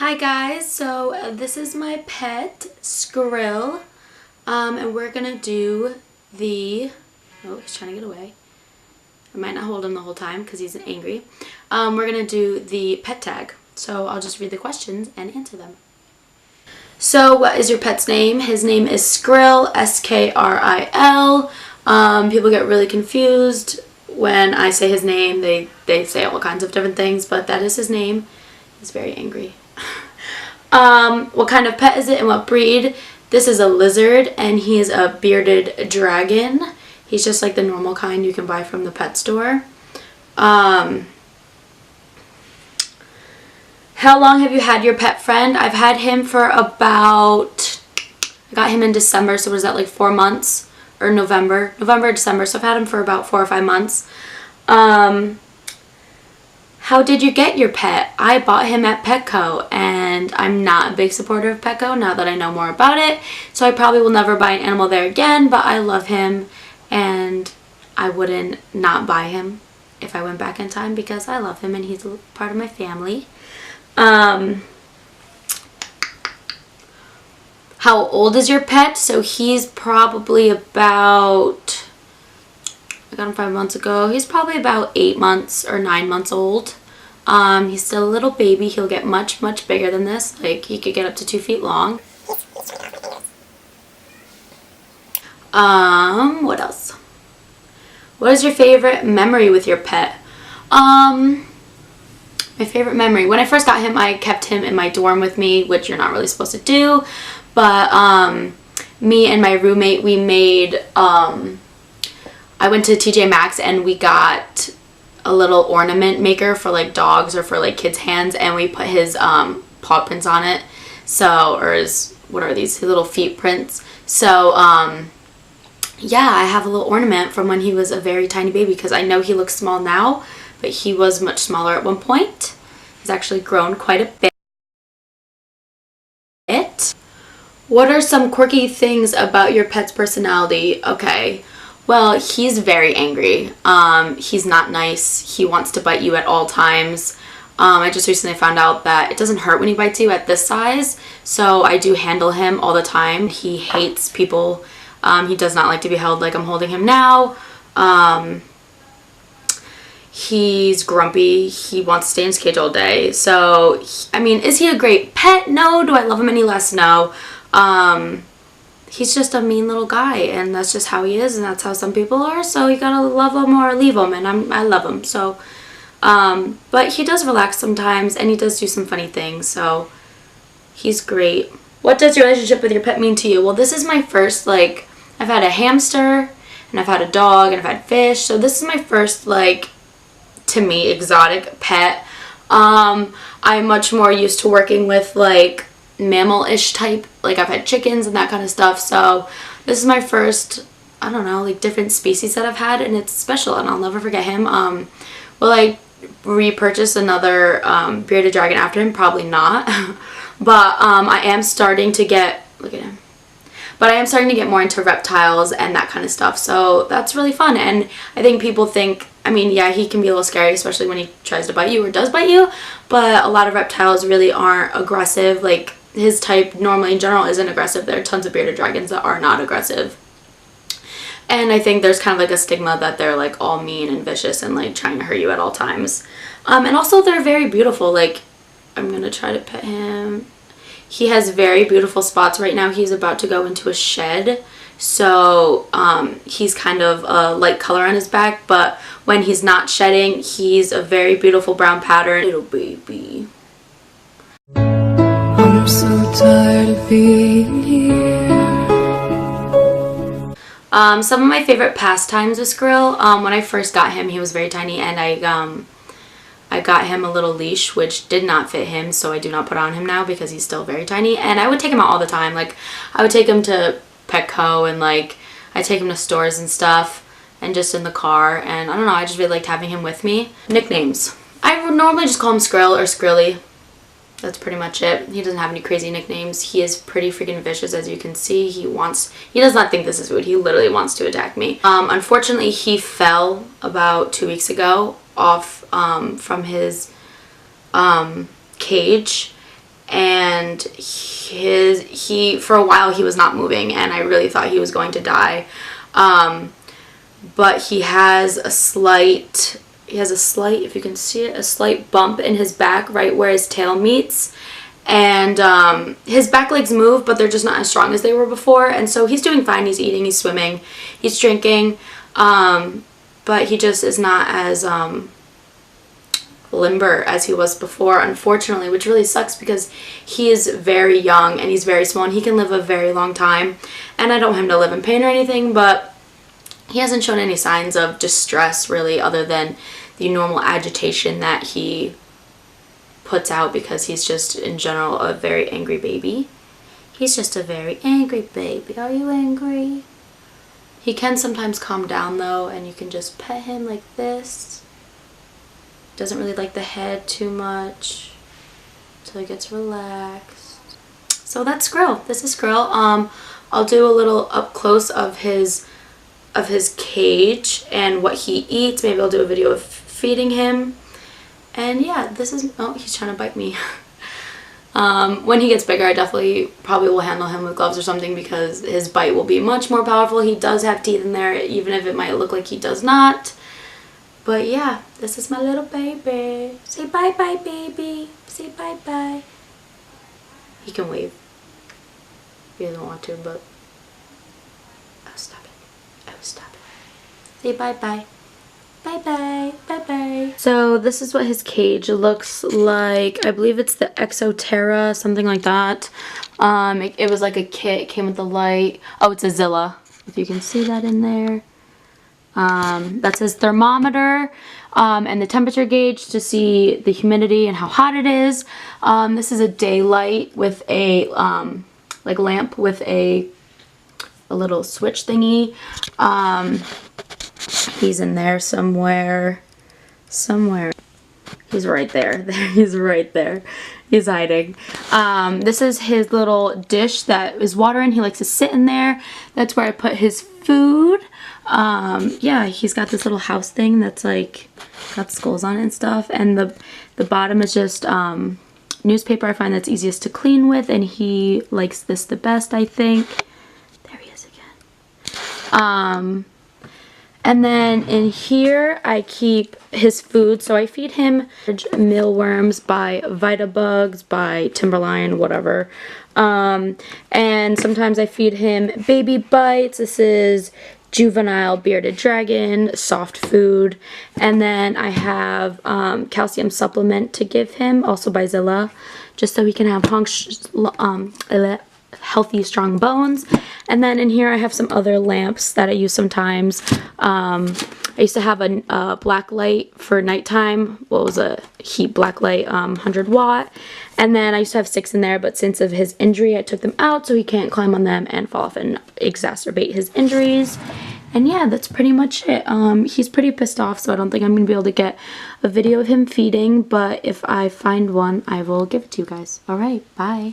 Hi guys, so this is my pet, Skrill, and we're gonna do the, oh, he's trying to get away. I might not hold him the whole time because he's angry. We're gonna do the pet tag, so I'll just read the questions and answer them. So what is your pet's name? His name is Skrill, S-K-R-I-L. People get really confused when I say his name. They say all kinds of different things, but that is his name. He's very angry. What kind of pet is it and what breed? This is a lizard and he is a bearded dragon. He's just like the normal kind you can buy from the pet store. How long have you had your pet friend? I've had him for about, I got him in December, so was that like 4 months? Or November, December, so I've had him for about 4 or 5 months. How did you get your pet? I bought him at Petco, and I'm not a big supporter of Petco now that I know more about it, so I probably will never buy an animal there again, but I love him, and I wouldn't not buy him if I went back in time because I love him and he's a part of my family. How old is your pet? So he's probably about, I got him 5 months ago. He's probably about 8 months or 9 months old. He's still a little baby. He'll get much, much bigger than this. Like, he could get up to 2 feet long. What else? What is your favorite memory with your pet? My favorite memory. When I first got him, I kept him in my dorm with me, which you're not really supposed to do. But, me and my roommate, we made, I went to TJ Maxx and we got a little ornament maker for like dogs or for like kids' hands, and we put his paw prints on it. So, or his, what are these, his little feet prints. So, yeah, I have a little ornament from when he was a very tiny baby, because I know he looks small now, but he was much smaller at one point. He's actually grown quite a bit. What are some quirky things about your pet's personality? Okay. Well, he's very angry. He's not nice. He wants to bite you at all times. I just recently found out that it doesn't hurt when he bites you at this size, so I do handle him all the time. He hates people. He does not like to be held like I'm holding him now. He's grumpy. He wants to stay in his cage all day. So, I mean, is he a great pet? No. Do I love him any less? No. He's just a mean little guy, and that's just how he is, and that's how some people are, so you gotta love him or leave him, and I love him, so, but he does relax sometimes, and he does do some funny things, so he's great. What does your relationship with your pet mean to you? Well, this is my first, like, I've had a hamster, and I've had a dog, and I've had fish, so this is my first, like, to me, exotic pet. I'm much more used to working with, like, mammal-ish type, like I've had chickens and that kind of stuff, so this is my first, I don't know, like different species that I've had, and it's special, and I'll never forget him. Will I repurchase another bearded dragon after him? Probably not. But I am starting to get, look at him, but I am starting to get more into reptiles and that kind of stuff, so that's really fun. And I think people think, I mean, yeah, he can be a little scary, especially when he tries to bite you or does bite you, but a lot of reptiles really aren't aggressive. Like, his type normally in general isn't aggressive. There are tons of bearded dragons that are not aggressive. And I think there's kind of like a stigma that they're like all mean and vicious and like trying to hurt you at all times. And also they're very beautiful. Like, I'm going to try to pet him. He has very beautiful spots right now. He's about to go into a shed. So he's kind of a light color on his back, but when he's not shedding, he's a very beautiful brown pattern. Little baby. I'm so tired of being here. Some of my favorite pastimes with Skrill, when I first got him, he was very tiny, and I got him a little leash, which did not fit him, so I do not put on him now because he's still very tiny, and I would take him out all the time. Like, I would take him to Petco, and like, I take him to stores and stuff, and just in the car, and I don't know, I just really liked having him with me. Nicknames. I would normally just call him Skrill or Skrilly. That's pretty much it. He doesn't have any crazy nicknames. He is pretty freaking vicious, as you can see. He does not think this is food. He literally wants to attack me. Unfortunately, he fell about 2 weeks ago off from his cage, and he for a while he was not moving, and I really thought he was going to die. But he has a slight, if you can see it, a slight bump in his back right where his tail meets. And his back legs move, but they're just not as strong as they were before. And so he's doing fine. He's eating, he's swimming, he's drinking. But he just is not as limber as he was before, unfortunately, which really sucks because he is very young and he's very small and he can live a very long time. And I don't want him to live in pain or anything, but he hasn't shown any signs of distress really, other than the normal agitation that he puts out because he's just in general a very angry baby. He's just a very angry baby. Are you angry? He can sometimes calm down though, and you can just pet him like this. Doesn't really like the head too much until he gets relaxed. So that's Skrill. This is Skrill. I'll do a little up close of his cage and what he eats. Maybe I'll do a video of feeding him. And yeah, this is, oh, he's trying to bite me. When he gets bigger, I probably will handle him with gloves or something because his bite will be much more powerful. He does have teeth in there, even if it might look like he does not. But yeah, this is my little baby. Say bye-bye, baby. Say bye-bye. He can wave. He doesn't want to, but... Oh, stop it. Oh, stop it. Say bye-bye. Bye-bye. Bye-bye. So this is what his cage looks like. I believe it's the Exoterra, something like that. It was like a kit. It came with the light. Oh, it's a Zilla. If you can see that in there. That's his thermometer and the temperature gauge to see the humidity and how hot it is. This is a daylight with a like lamp with a little switch thingy. He's in there somewhere. He's right there. He's right there. He's hiding. This is his little dish that is water in. He likes to sit in there. That's where I put his food. Yeah, he's got this little house thing that's like got skulls on it and stuff. And the bottom is just newspaper. I find that's easiest to clean with, and he likes this the best, I think. There he is again. And then in here I keep his food. So I feed him mealworms by Vitabugs, by Timberline, whatever. And sometimes I feed him baby bites. This is juvenile bearded dragon, soft food. And then I have calcium supplement to give him, also by Zilla, just so he can have healthy, strong bones. And then in here I have some other lamps that I use sometimes. I used to have a black light for nighttime. What was a heat black light, 100 watt. And then I used to have 6 in there, but since of his injury I took them out so he can't climb on them and fall off and exacerbate his injuries. And yeah, that's pretty much it. He's pretty pissed off, so I don't think I'm going to be able to get a video of him feeding, but if I find one, I will give it to you guys. Alright, bye.